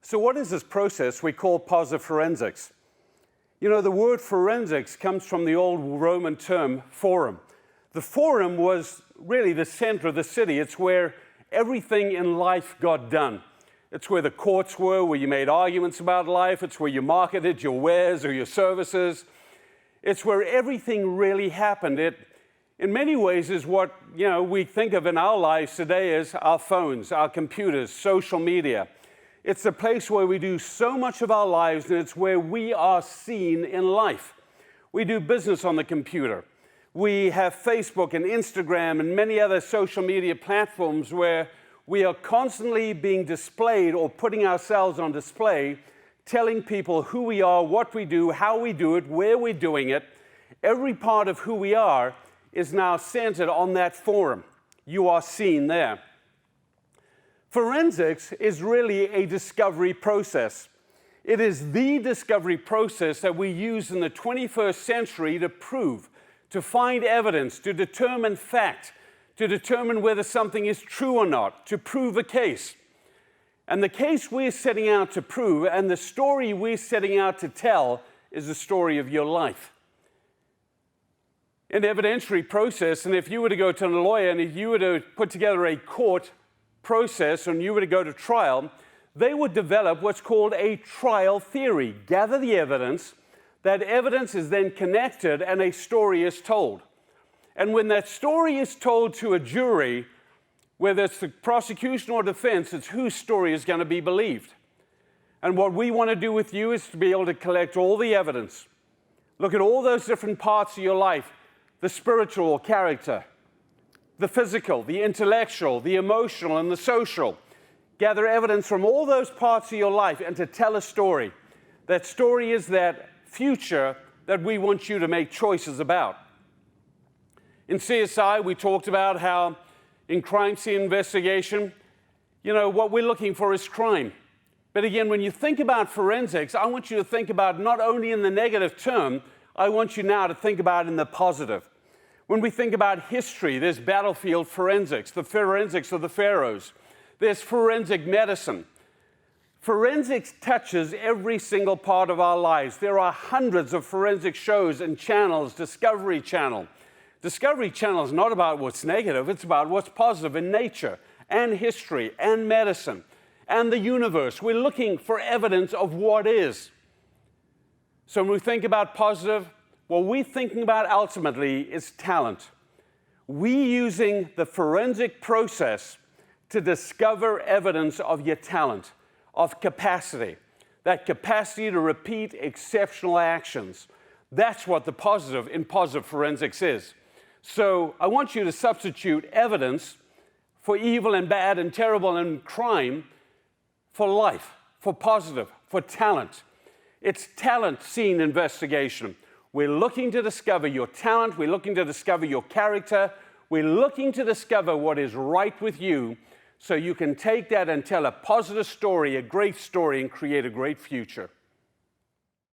So what is this process we call positive forensics? You know, the word forensics comes from the old Roman term forum. The forum was really the center of the city. It's where everything in life got done. It's where the courts were, where you made arguments about life. It's where you marketed your wares or your services. It's where everything really happened. It, in many ways, is what we think of in our lives today as our phones, our computers, social media. It's the place where we do so much of our lives, and it's where we are seen in life. We do business on the computer. We have Facebook and Instagram and many other social media platforms where we are constantly being displayed or putting ourselves on display, telling people who we are, what we do, how we do it, where we're doing it. Every part of who we are is now centered on that forum. You are seen there. Forensics is really a discovery process. It is the discovery process that we use in the 21st century to prove, to find evidence, to determine fact, to determine whether something is true or not, to prove a case. And the case we're setting out to prove and the story we're setting out to tell is the story of your life. An evidentiary process, and if you were to go to a lawyer and if you were to put together a court process and you were to go to trial, they would develop what's called a trial theory. Gather the evidence. That evidence is then connected and a story is told. And when that story is told to a jury, whether it's the prosecution or defense, it's whose story is going to be believed. And what we want to do with you is to be able to collect all the evidence. Look at all those different parts of your life, the spiritual character, the physical, the intellectual, the emotional, and the social. Gather evidence from all those parts of your life and to tell a story. That story is that future that we want you to make choices about. In CSI, we talked about how in crime scene investigation, what we're looking for is crime. But again, when you think about forensics, I want you to think about not only in the negative term, I want you now to think about in the positive. When we think about history, there's battlefield forensics, the forensics of the pharaohs. There's forensic medicine. Forensics touches every single part of our lives. There are hundreds of forensic shows and channels. Discovery Channel. Discovery Channel is not about what's negative, it's about what's positive in nature and history and medicine and the universe. We're looking for evidence of what is. So when we think about positive, what we're thinking about ultimately is talent. We're using the forensic process to discover evidence of your talent, of capacity, that capacity to repeat exceptional actions. That's what the positive in positive forensics is. So I want you to substitute evidence for evil and bad and terrible and crime for life, for positive, for talent. It's talent scene investigation. We're looking to discover your talent. We're looking to discover your character. We're looking to discover what is right with you so you can take that and tell a positive story, a great story, and create a great future.